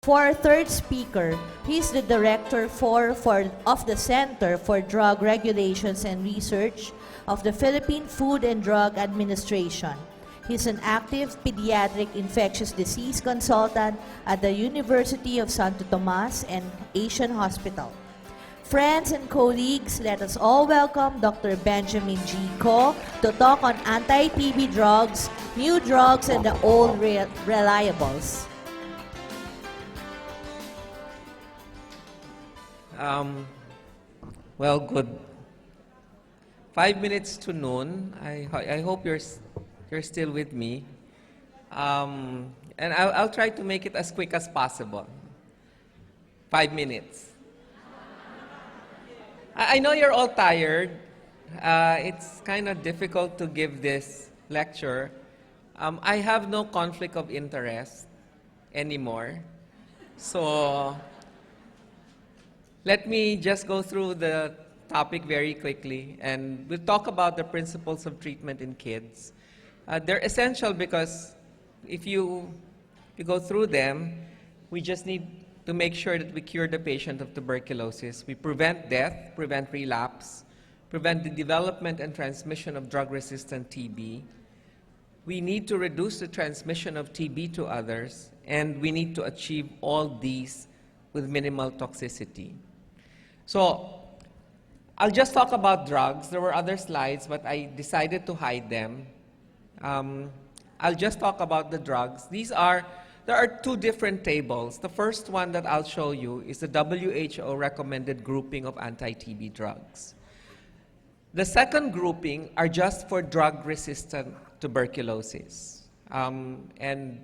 For our third speaker, he's the director of the Center for Drug Regulations and Research of the Philippine Food and Drug Administration. He's an active pediatric infectious disease consultant at the University of Santo Tomas and Asian Hospital. Friends and colleagues, let us all welcome Dr. Benjamin G. Ko to talk on anti-TB drugs, new drugs, and the old reliables. Well, good. 5 minutes to noon. I hope you're still with me. And I'll try to make it as quick as possible. 5 minutes. I know you're all tired. It's kind of difficult to give this lecture. I have no conflict of interest anymore. So let me just go through the topic very quickly, and we'll talk about the principles of treatment in kids. They're essential because if you go through them, we just need to make sure that we cure the patient of tuberculosis. We prevent death, prevent relapse, prevent the development and transmission of drug-resistant TB. We need to reduce the transmission of TB to others, and we need to achieve all these with minimal toxicity. So I'll just talk about drugs. There were other slides, but I decided to hide them. I'll just talk about the drugs. There are two different tables. The first one that I'll show you is the WHO recommended grouping of anti-TB drugs. The second grouping are just for drug-resistant tuberculosis. And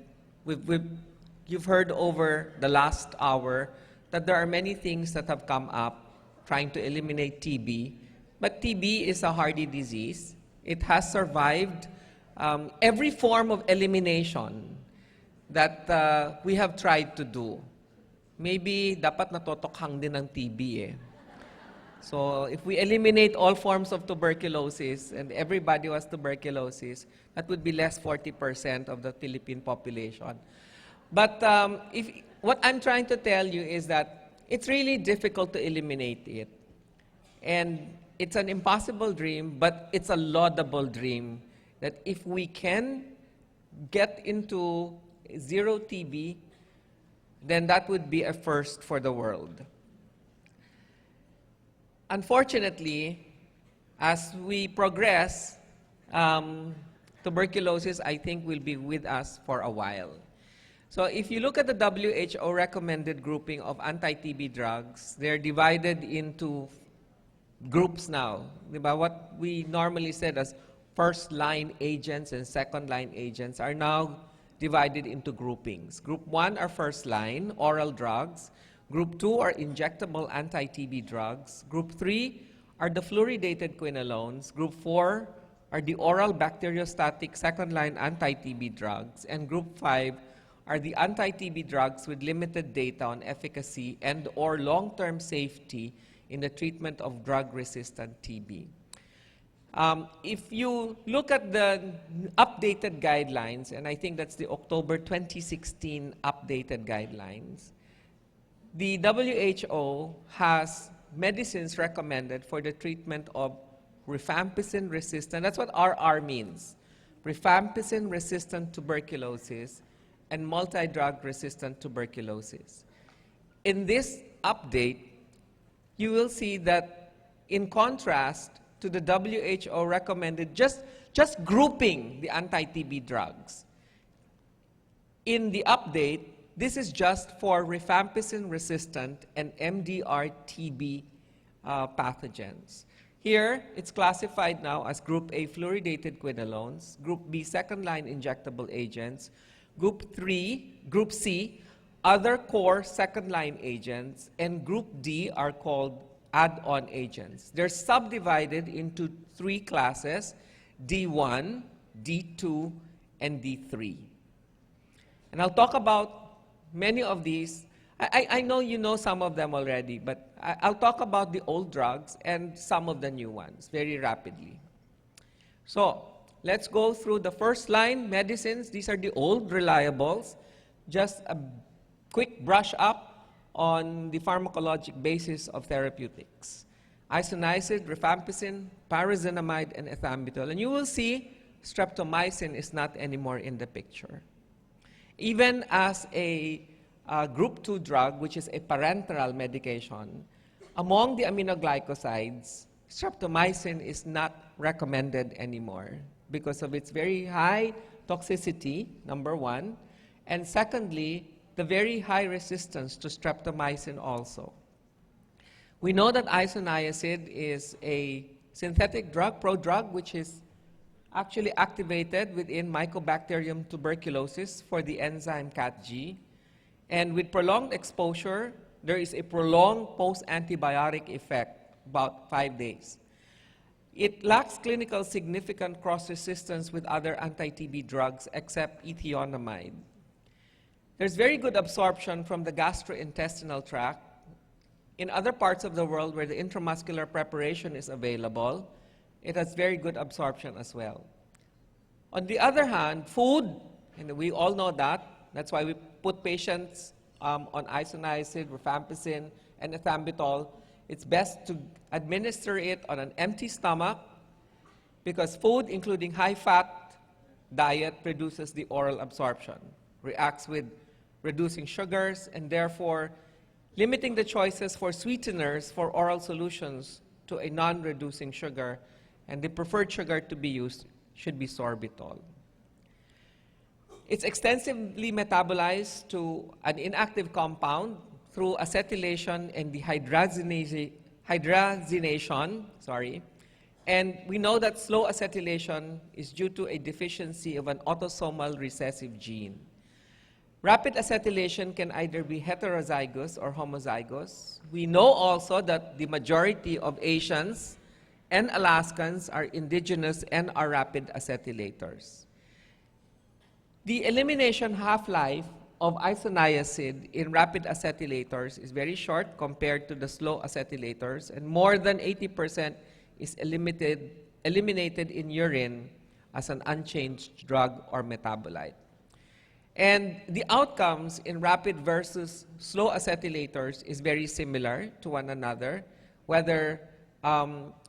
you've heard over the last hour that there are many things that have come up trying to eliminate TB, but TB is a hardy disease. It has survived every form of elimination that we have tried to do. Maybe dapat natotokhang din ng TB eh. So if we eliminate all forms of tuberculosis and everybody was tuberculosis, that would be less 40% of the Philippine population. But what I'm trying to tell you is that it's really difficult to eliminate it. And it's an impossible dream, but it's a laudable dream that if we can get into zero TB, then that would be a first for the world. Unfortunately, as we progress, tuberculosis, I think, will be with us for a while. So if you look at the WHO recommended grouping of anti-TB drugs, they're divided into groups now. What we normally said as first-line agents and second-line agents are now divided into groupings. Group 1 are first-line, oral drugs. Group 2 are injectable anti-TB drugs. Group 3 are the fluoridated quinolones. Group 4 are the oral bacteriostatic second-line anti-TB drugs. And Group 5 are the anti-TB drugs with limited data on efficacy and or long-term safety in the treatment of drug-resistant TB. If you look at the updated guidelines, and I think that's the October 2016 updated guidelines, the WHO has medicines recommended for the treatment of rifampicin-resistant, that's what RR means, rifampicin-resistant tuberculosis, and multi-drug resistant tuberculosis. In this update, you will see that in contrast to the WHO recommended just grouping the anti-TB drugs, in the update, this is just for rifampicin resistant and MDR-TB pathogens. Here, it's classified now as Group A fluoridated quinolones, Group B second-line injectable agents, Group C, other core second-line agents, and Group D are called add-on agents. They're subdivided into 3 classes, D1, D2, and D3. And I'll talk about many of these. I know you know some of them already, but I'll talk about the old drugs and some of the new ones very rapidly. So let's go through the first line medicines. These are the old reliables. Just a quick brush up on the pharmacologic basis of therapeutics. Isoniazid, rifampicin, pyrazinamide, and ethambutol. And you will see streptomycin is not anymore in the picture. Even as a group 2 drug, which is a parenteral medication, among the aminoglycosides, streptomycin is not recommended anymore because of its very high toxicity, number one, and secondly, the very high resistance to streptomycin also. We know that isoniazid is a synthetic drug, prodrug, which is actually activated within Mycobacterium tuberculosis for the enzyme CATG. And with prolonged exposure, there is a prolonged post-antibiotic effect, about 5 days. It lacks clinical significant cross-resistance with other anti-TB drugs except ethionamide. There's very good absorption from the gastrointestinal tract. In other parts of the world where the intramuscular preparation is available, it has very good absorption as well. On the other hand, food, and we all know that, that's why we put patients on isoniazid, rifampicin, and ethambutol. It's best to administer it on an empty stomach because food, including high-fat diet, reduces the oral absorption, reacts with reducing sugars, and therefore limiting the choices for sweeteners for oral solutions to a non-reducing sugar, and the preferred sugar to be used should be sorbitol. It's extensively metabolized to an inactive compound through acetylation and dehydrogenation, and we know that slow acetylation is due to a deficiency of an autosomal recessive gene. Rapid acetylation can either be heterozygous or homozygous. We know also that the majority of Asians and Alaskans are indigenous and are rapid acetylators. The elimination half-life of isoniazid in rapid acetylators is very short compared to the slow acetylators, and more than 80% is eliminated in urine as an unchanged drug or metabolite. And the outcomes in rapid versus slow acetylators is very similar to one another, whether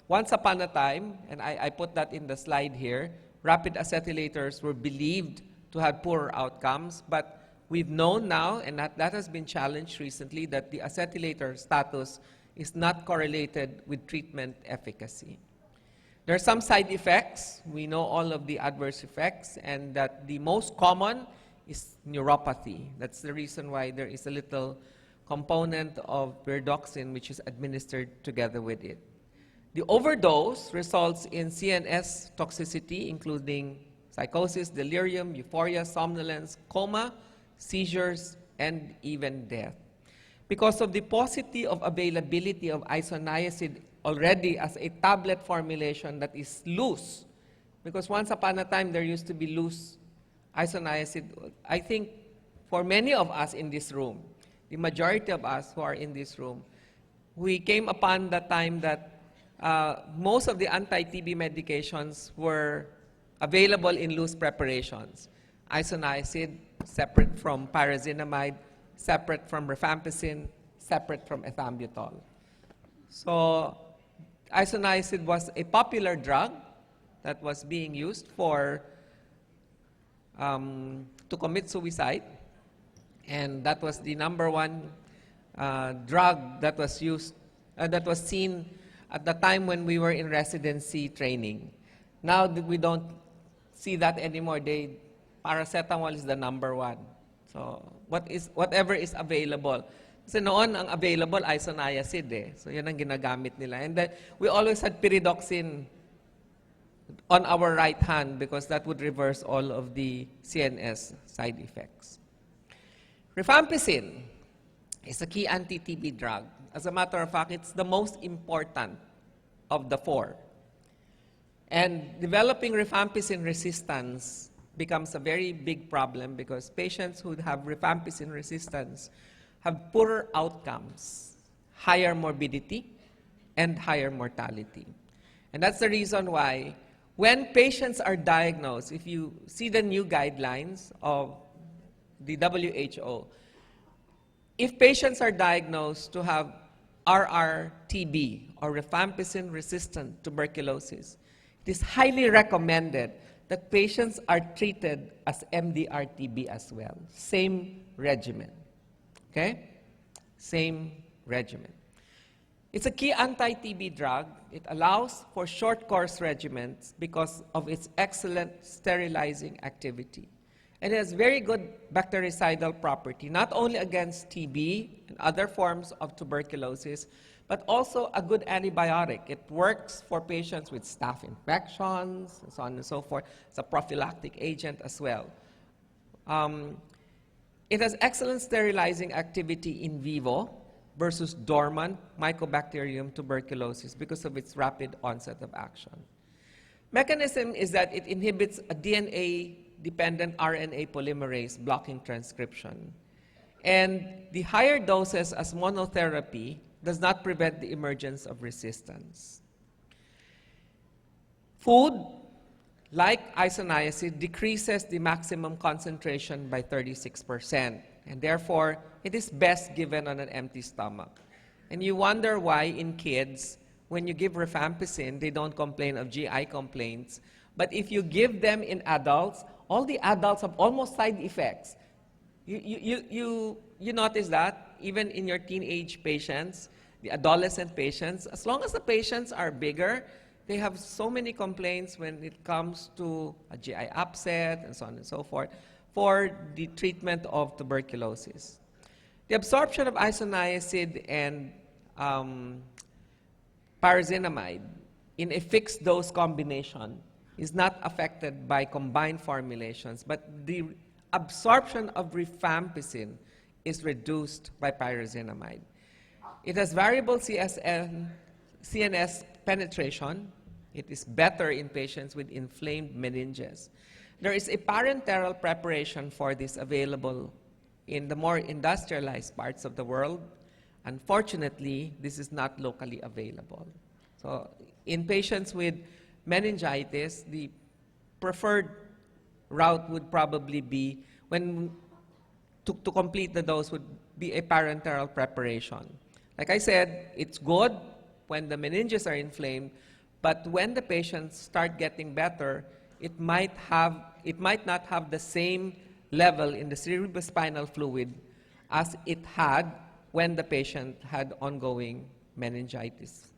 once upon a time, and I put that in the slide here, rapid acetylators were believed to have poorer outcomes, but we've known now, and that has been challenged recently, that the acetylator status is not correlated with treatment efficacy. There are some side effects. We know all of the adverse effects, and that the most common is neuropathy. That's the reason why there is a little component of pyridoxine which is administered together with it. The overdose results in CNS toxicity, including psychosis, delirium, euphoria, somnolence, coma, seizures, and even death. Because of the paucity of availability of isoniazid already as a tablet formulation that is loose, because once upon a time there used to be loose isoniazid. I think for many of us in this room, the majority of us who are in this room, we came upon the time that most of the anti-TB medications were available in loose preparations. Isoniazid, separate from pyrazinamide, separate from rifampicin, separate from ethambutol. So isoniazid was a popular drug that was being used for to commit suicide, and that was the number one drug that was used, that was seen at the time when we were in residency training. Now we don't see that anymore. Paracetamol is the number one. So whatever is available. Kasi noon ang available isoniazid eh. So yun ang ginagamit nila. And then we always had pyridoxine on our right hand because that would reverse all of the CNS side effects. Rifampicin is a key anti-TB drug. As a matter of fact, it's the most important of the four. And developing rifampicin resistance becomes a very big problem because patients who have rifampicin resistance have poorer outcomes, higher morbidity, and higher mortality. And that's the reason why when patients are diagnosed, if you see the new guidelines of the WHO, If patients are diagnosed to have RRTB, or rifampicin-resistant tuberculosis, it is highly recommended that patients are treated as MDR-TB as well. Same regimen, okay? Same regimen. It's a key anti-TB drug. It allows for short course regimens because of its excellent sterilizing activity. And it has very good bactericidal property, not only against TB and other forms of tuberculosis, but also a good antibiotic. It works for patients with staph infections, and so on and so forth. It's a prophylactic agent as well. It has excellent sterilizing activity in vivo versus dormant Mycobacterium tuberculosis because of its rapid onset of action. Mechanism is that it inhibits a DNA-dependent RNA polymerase blocking transcription. And the higher doses as monotherapy does not prevent the emergence of resistance. Food, like isoniazid, decreases the maximum concentration by 36%, and therefore it is best given on an empty stomach. And you wonder why in kids, when you give rifampicin, they don't complain of GI complaints. But if you give them in adults, all the adults have almost side effects. You notice that even in your teenage patients, the adolescent patients, as long as the patients are bigger, they have so many complaints when it comes to a GI upset and so on and so forth for the treatment of tuberculosis. The absorption of isoniazid and pyrazinamide in a fixed dose combination is not affected by combined formulations, but the absorption of rifampicin is reduced by pyrazinamide. It has variable CNS penetration. It is better in patients with inflamed meninges. There is a parenteral preparation for this available in the more industrialized parts of the world. Unfortunately, this is not locally available. So in patients with meningitis, the preferred route would probably be, to complete the dose, would be a parenteral preparation. Like I said, it's good when the meninges are inflamed, but when the patients start getting better, it might not have the same level in the cerebrospinal fluid as it had when the patient had ongoing meningitis.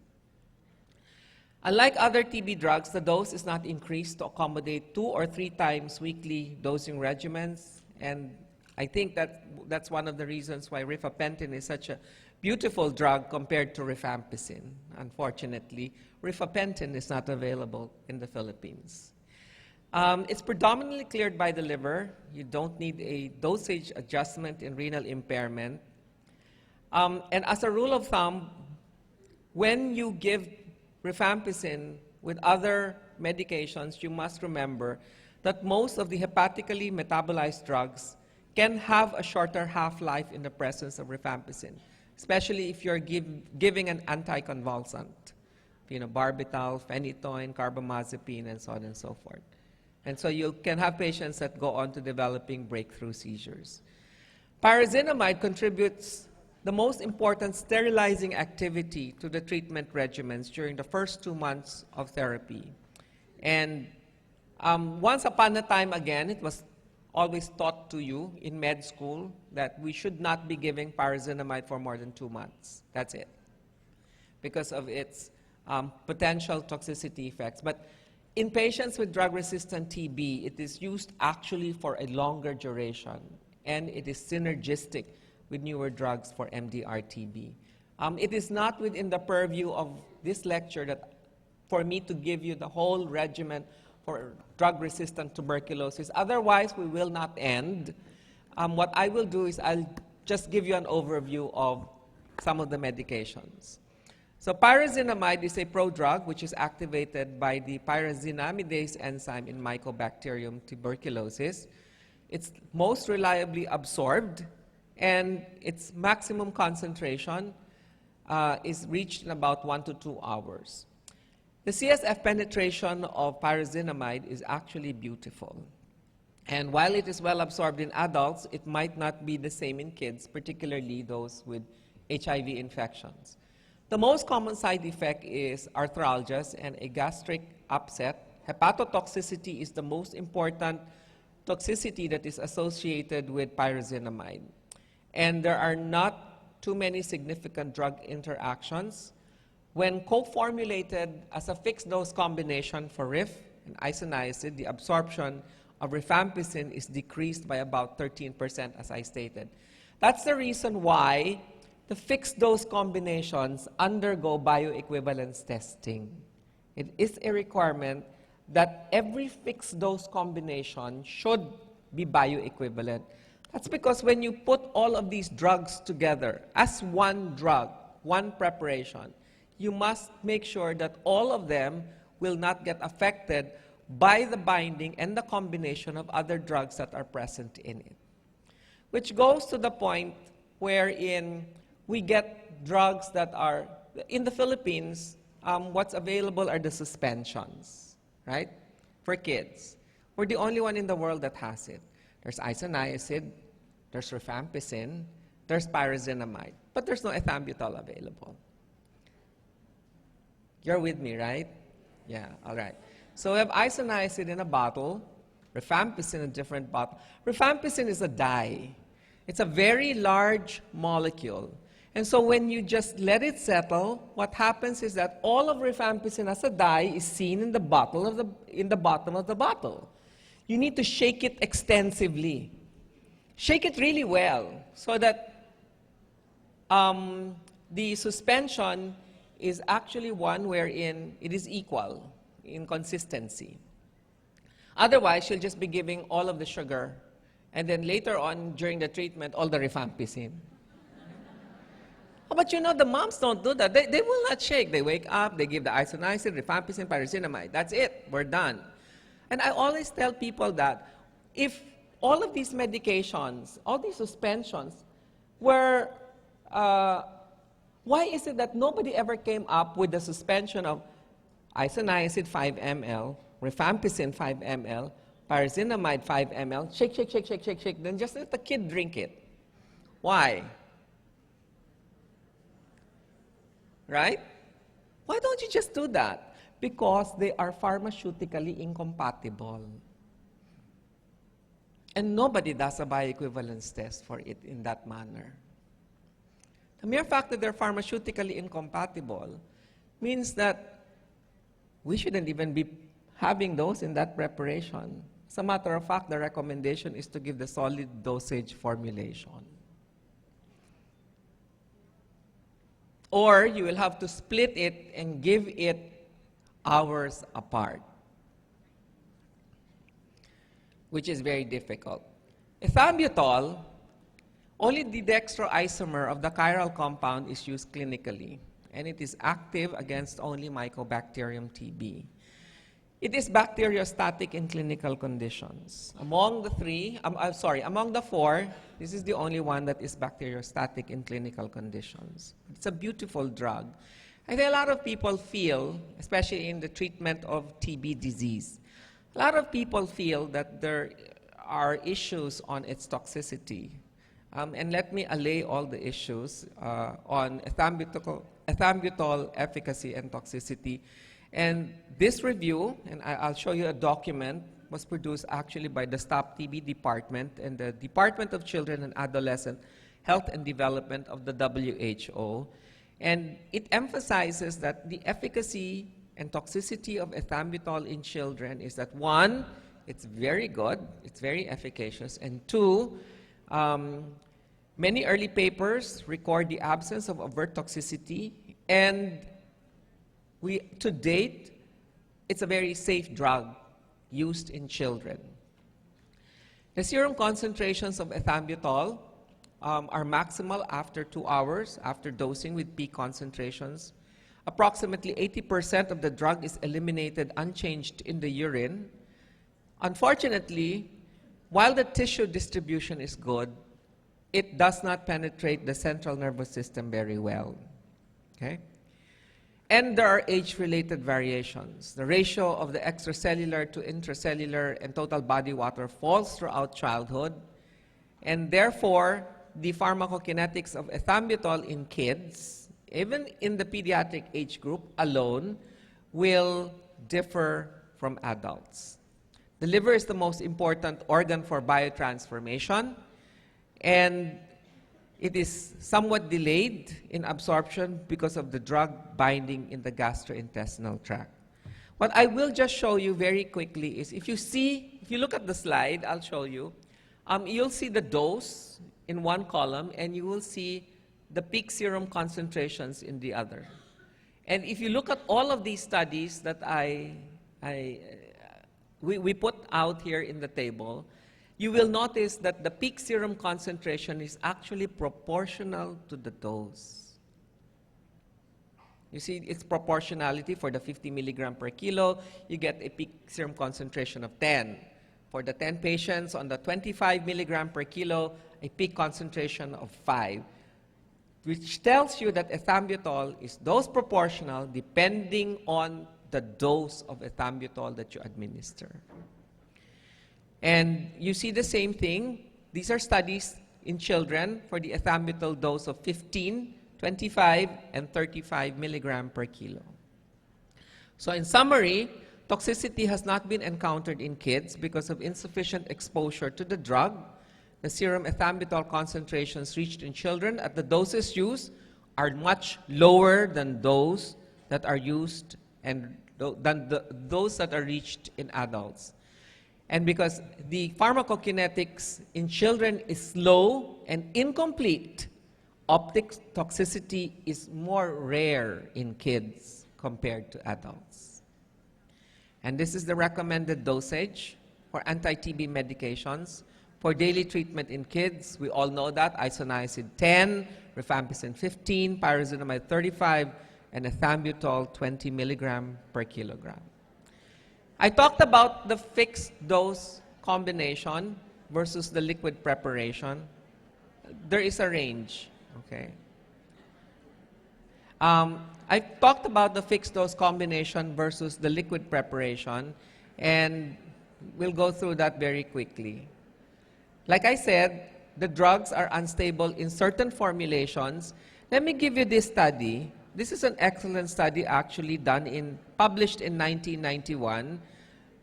Unlike other TB drugs, the dose is not increased to accommodate 2 or 3 times weekly dosing regimens, and I think that's one of the reasons why rifapentin is such a beautiful drug compared to rifampicin. Unfortunately, rifapentin is not available in the Philippines. It's predominantly cleared by the liver. You don't need a dosage adjustment in renal impairment. And as a rule of thumb, when you give rifampicin with other medications, you must remember that most of the hepatically metabolized drugs can have a shorter half-life in the presence of rifampicin, especially if you're giving an anticonvulsant, barbital, phenytoin, carbamazepine, and so on and so forth. And so you can have patients that go on to developing breakthrough seizures. Pyrazinamide contributes the most important sterilizing activity to the treatment regimens during the first 2 months of therapy. And once upon a time, again, it was always taught to you in med school that we should not be giving pyrazinamide for more than 2 months. That's it, because of its potential toxicity effects. But in patients with drug-resistant TB, it is used actually for a longer duration, and it is synergistic with newer drugs for MDR-TB. It is not within the purview of this lecture for me to give you the whole regimen for drug-resistant tuberculosis. Otherwise, we will not end. What I will do is I'll just give you an overview of some of the medications. So pyrazinamide is a prodrug which is activated by the pyrazinamidase enzyme in Mycobacterium tuberculosis. It's most reliably absorbed, and its maximum concentration is reached in about 1 to 2 hours. The CSF penetration of pyrazinamide is actually beautiful. And while it is well absorbed in adults, it might not be the same in kids, particularly those with HIV infections. The most common side effect is arthralgias and a gastric upset. Hepatotoxicity is the most important toxicity that is associated with pyrazinamide. And there are not too many significant drug interactions. When co-formulated as a fixed-dose combination for RIF and isoniazid, the absorption of rifampicin is decreased by about 13%, as I stated. That's the reason why the fixed-dose combinations undergo bioequivalence testing. It is a requirement that every fixed-dose combination should be bioequivalent. That's because when you put all of these drugs together as one drug, one preparation, you must make sure that all of them will not get affected by the binding and the combination of other drugs that are present in it. Which goes to the point wherein we get drugs that are, in the Philippines, what's available are the suspensions, right? For kids. We're the only one in the world that has it. There's isoniazid, there's rifampicin, there's pyrazinamide, but there's no ethambutol available. You're with me, right? Yeah, all right. So we have isoniazid in a bottle, rifampicin in a different bottle. Rifampicin is a dye. It's a very large molecule. And so when you just let it settle, what happens is that all of rifampicin as a dye is seen in the bottom of the bottle. You need to shake it extensively. Shake it really well so that the suspension is actually one wherein it is equal in consistency. Otherwise, you'll just be giving all of the sugar, and then later on during the treatment, all the rifampicin. Oh, but you know, the moms don't do that. They will not shake. They wake up, they give the isoniazid, rifampicin, pyrazinamide. That's it. We're done. And I always tell people that if all of these medications, all these suspensions were, why is it that nobody ever came up with the suspension of isoniazid 5 ml, rifampicin 5 ml, pyrazinamide 5 ml, shake, shake, shake, shake, shake, shake, then just let the kid drink it? Why? Right? Why don't you just do that? Because they are pharmaceutically incompatible. And nobody does a bioequivalence test for it in that manner. The mere fact that they're pharmaceutically incompatible means that we shouldn't even be having those in that preparation. As a matter of fact, the recommendation is to give the solid dosage formulation. Or you will have to split it and give it hours apart, which is very difficult. Ethambutol, only the dextroisomer of the chiral compound is used clinically, and it is active against only Mycobacterium TB. It is bacteriostatic in clinical conditions. Among the four, this is the only one that is bacteriostatic in clinical conditions. It's a beautiful drug. I think a lot of people feel, especially in the treatment of TB disease, a lot of people feel that there are issues on its toxicity. And let me allay all the issues on ethambutol efficacy and toxicity. And this review, and I'll show you a document, was produced actually by the Stop TB Department and the Department of Children and Adolescent Health and Development of the WHO. And it emphasizes that the efficacy and toxicity of ethambutol in children is that, one, it's very good, it's very efficacious, and two, many early papers record the absence of overt toxicity, and to date, it's a very safe drug used in children. The serum concentrations of ethambutol are maximal after 2 hours after dosing with peak concentrations. Approximately 80% of the drug is eliminated unchanged in the urine. Unfortunately, while the tissue distribution is good, it does not penetrate the central nervous system very well. Okay? And there are age-related variations. The ratio of the extracellular to intracellular and total body water falls throughout childhood, and therefore, the pharmacokinetics of ethambutol in kids, even in the pediatric age group alone, will differ from adults. The liver is the most important organ for biotransformation, and it is somewhat delayed in absorption because of the drug binding in the gastrointestinal tract. What I will just show you very quickly is, if you look at the slide, I'll show you, you'll see the dose in one column, and you will see the peak serum concentrations in the other. And if you look at all of these studies that we put out here in the table, you will notice that the peak serum concentration is actually proportional to the dose. You see, it's proportionality. For the 50 milligram per kilo, you get a peak serum concentration of 10. For the 10 patients on the 25 milligram per kilo, a peak concentration of 5, which tells you that ethambutol is dose proportional depending on the dose of ethambutol that you administer. And you see the same thing. These are studies in children for the ethambutol dose of 15, 25, and 35 milligram per kilo. So in summary, toxicity has not been encountered in kids because of insufficient exposure to the drug. The serum ethambutol concentrations reached in children at the doses used are much lower than those that are used and those that are reached in adults. And because the pharmacokinetics in children is low and incomplete, optic toxicity is more rare in kids compared to adults. And this is the recommended dosage for anti-TB medications. For daily treatment in kids, we all know that isoniazid 10, rifampicin 15, pyrazinamide 35, and ethambutol 20 milligram per kilogram. I talked about the fixed dose combination versus the liquid preparation. There is a range, okay? I talked about the fixed dose combination versus the liquid preparation, and we'll go through that very quickly. Like I said, the drugs are unstable in certain formulations. Let me give you this study. This is an excellent study actually published in 1991,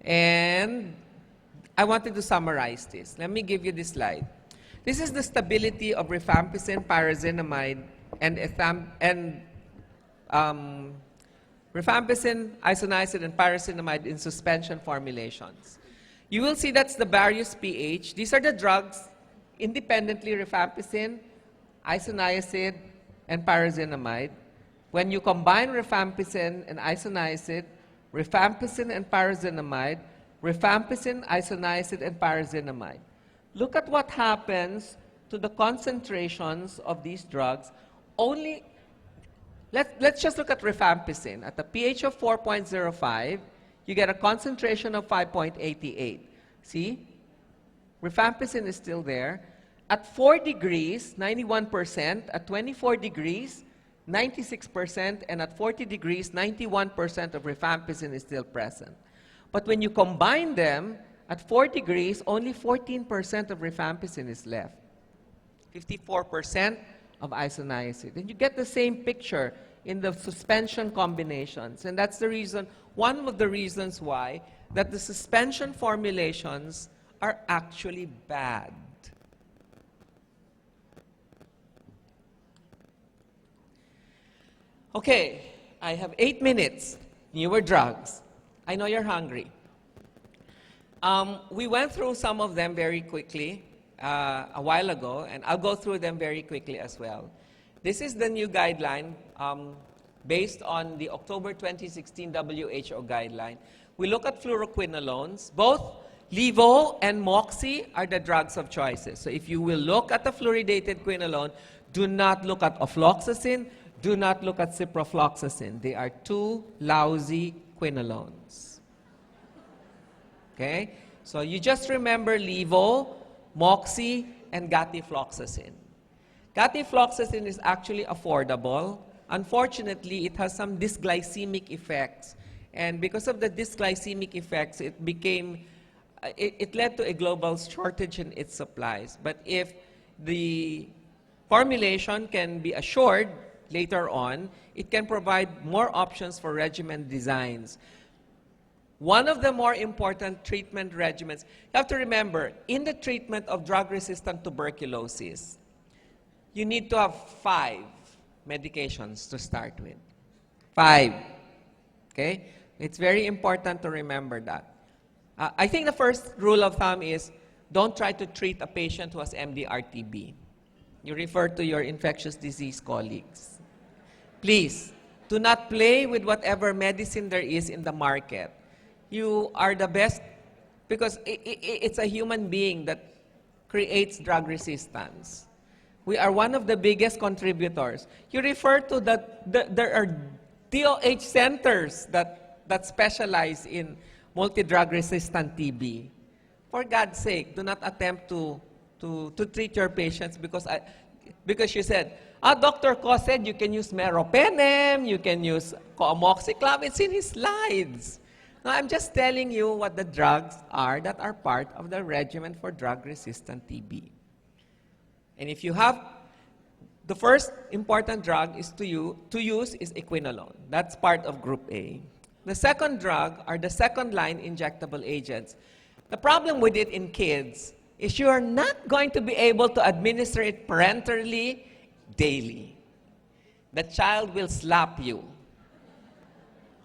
and I wanted to summarize this. Let me give you this slide. This is the stability of rifampicin, pyrazinamide, and rifampicin, isoniazid, and pyrazinamide in suspension formulations. You will see that's the various pH. These are the drugs independently, rifampicin, isoniazid, and pyrazinamide. When you combine rifampicin and isoniazid, rifampicin and pyrazinamide, rifampicin, isoniazid, and pyrazinamide. Look at what happens to the concentrations of these drugs. Let's just look at rifampicin. At the pH of 4.05, you get a concentration of 5.88. See? Rifampicin is still there. At 4 degrees, 91%. At 24 degrees, 96%. And at 40 degrees, 91% of rifampicin is still present. But when you combine them, at 4 degrees, only 14% of rifampicin is left. 54% of isoniazid. And you get the same picture in the suspension combinations. And that's the reason, one of the reasons why, that the suspension formulations are actually bad. Okay, I have 8 minutes. Newer drugs. I know you're hungry. We went through some of them very quickly a while ago, and I'll go through them very quickly as well. This is the new guideline based on the October 2016 WHO guideline. We look at fluoroquinolones. Both Levo and Moxie are the drugs of choices. So if you will look at the fluoridated quinolone, do not look at ofloxacin, do not look at ciprofloxacin. They are two lousy quinolones. Okay? So you just remember Levo, Moxie, and gatifloxacin. Gatifloxacin is actually affordable. unfortunately, it has some dysglycemic effects. And because of the dysglycemic effects, it led to a global shortage in its supplies. But if the formulation can be assured later on, it can provide more options for regimen designs. One of the more important treatment regimens, you have to remember, in the treatment of drug-resistant tuberculosis, you need to have 5 medications to start with. 5. Okay? It's very important to remember that. I think the first rule of thumb is don't try to treat a patient who has MDR-TB. You refer to your infectious disease colleagues. Please, do not play with whatever medicine there is in the market. You are the best because it's a human being that creates drug resistance. We are one of the biggest contributors. You refer to that there are DOH centers that specialize in multi-drug resistant TB. For God's sake, do not attempt to treat your patients because you said, Dr. Ko said you can use meropenem, you can use coamoxiclav. It's in his slides. No, I'm just telling you what the drugs are that are part of the regimen for drug-resistant TB. And if you have, the first important drug is to use is equinolone. That's part of Group A. The second drug are the second-line injectable agents. The problem with it in kids is you are not going to be able to administer it parenterally daily. The child will slap you.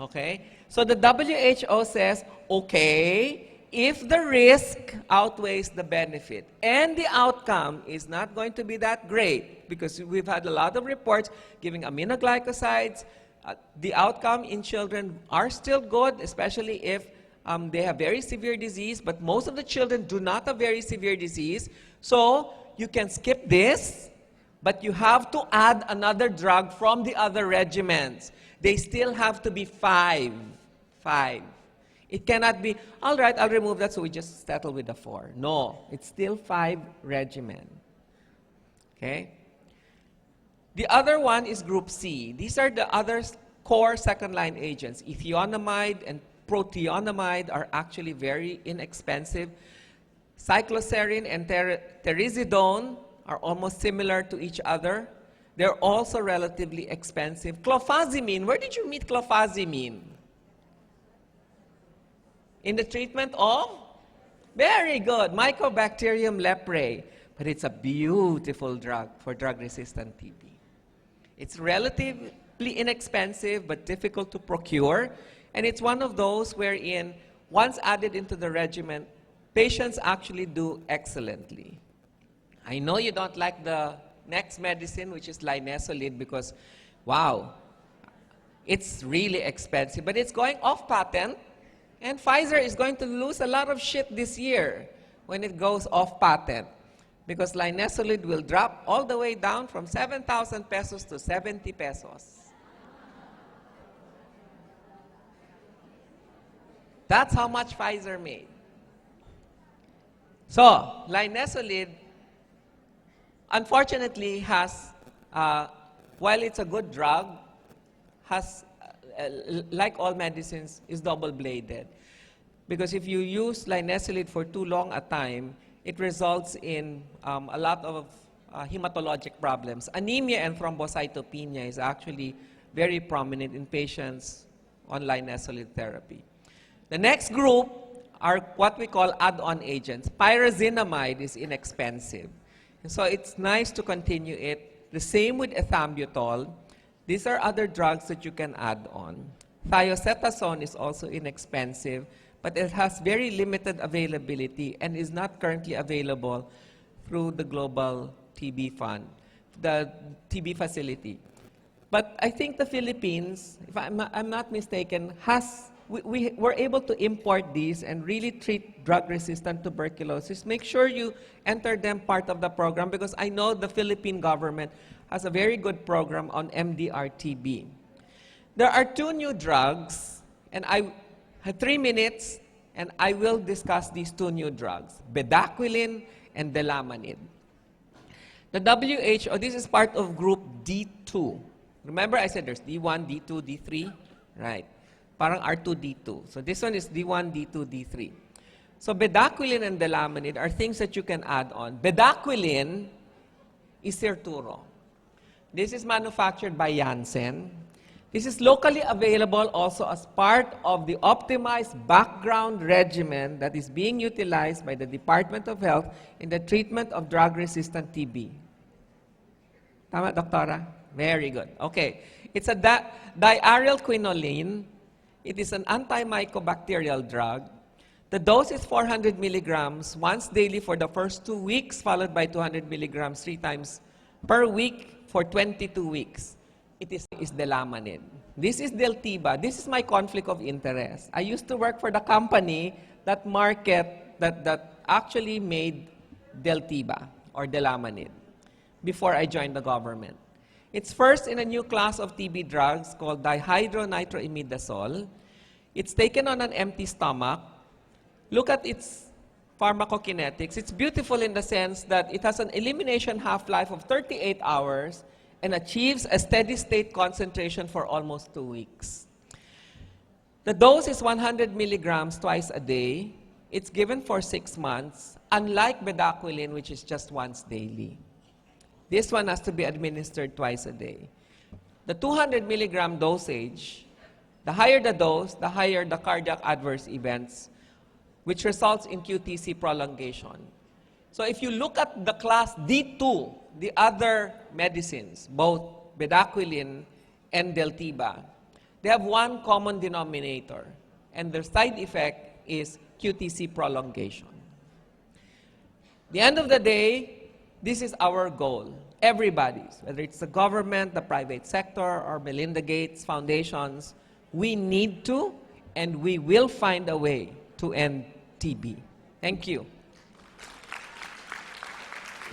Okay? So the WHO says, okay, if the risk outweighs the benefit and the outcome is not going to be that great, because we've had a lot of reports giving aminoglycosides, the outcome in children are still good, especially if they have very severe disease, but most of the children do not have very severe disease. So you can skip this, but you have to add another drug from the other regimens. They still have to be 5. It cannot be, all right, I'll remove that, so we just settle with the 4. No, it's still 5 regimen. Okay? The other one is Group C. These are the other core second-line agents. Ethionamide and prothionamide are actually very inexpensive. Cycloserine and terizidone are almost similar to each other. They're also relatively expensive. Clofazimine, where did you meet clofazimine? In the treatment of? Very good, Mycobacterium leprae. But it's a beautiful drug for drug-resistant TB. It's relatively inexpensive but difficult to procure. And it's one of those wherein, once added into the regimen, patients actually do excellently. I know you don't like the next medicine, which is linezolid, because, wow, it's really expensive. But it's going off patent, and Pfizer is going to lose a lot of shit this year when it goes off patent, because linezolid will drop all the way down from 7,000 pesos to 70 pesos. That's how much Pfizer made. So, linezolid, unfortunately, has, while it's a good drug, has, like all medicines, is double-bladed. Because if you use linezolid for too long a time, it results in a lot of hematologic problems. Anemia and thrombocytopenia is actually very prominent in patients on linezolid therapy. The next group are what we call add-on agents. Pyrazinamide is inexpensive. And so it's nice to continue it. The same with ethambutol. These are other drugs that you can add on. Thiocetazone is also inexpensive, but it has very limited availability and is not currently available through the Global TB Fund, the TB facility. But I think the Philippines, if I'm not mistaken, we were able to import these and really treat drug-resistant tuberculosis. Make sure you enter them part of the program, because I know the Philippine government has a very good program on MDR-TB. There are 2 new drugs, and I have 3 minutes, and I will discuss these 2 new drugs, bedaquiline and delamanid. The WHO, this is part of Group D2. Remember I said there's D1, D2, D3? Right. Parang R2, D2. So this one is D1, D2, D3. So bedaquiline and delamanid are things that you can add on. Bedaquiline is Serturo. This is manufactured by Janssen. This is locally available also as part of the optimized background regimen that is being utilized by the Department of Health in the treatment of drug-resistant TB. Tama, Doktora? Very good. Okay. It's a diaryl quinoline. It is an antimycobacterial drug. The dose is 400 milligrams once daily for the first 2 weeks, followed by 200 milligrams 3 times per week for 22 weeks. It is delamanid. This is Deltiba. This is my conflict of interest. I used to work for the company that actually made Deltiba or delamanid before I joined the government. It's first in a new class of TB drugs called dihydronitroimidazole. It's taken on an empty stomach. Look at its pharmacokinetics. It's beautiful in the sense that it has an elimination half-life of 38 hours and achieves a steady-state concentration for almost 2 weeks. The dose is 100 milligrams twice a day. It's given for 6 months, unlike bedaquiline, which is just once daily. This one has to be administered twice a day. The 200 milligram dosage, the higher the dose, the higher the cardiac adverse events, which results in QTc prolongation. So if you look at the class D2, the other medicines, both bedaquiline and Deltiba, they have one common denominator, and their side effect is QTc prolongation. At the end of the day, this is our goal. Everybody's, whether it's the government, the private sector, or Melinda Gates foundations, we need to and we will find a way to end TB. Thank you.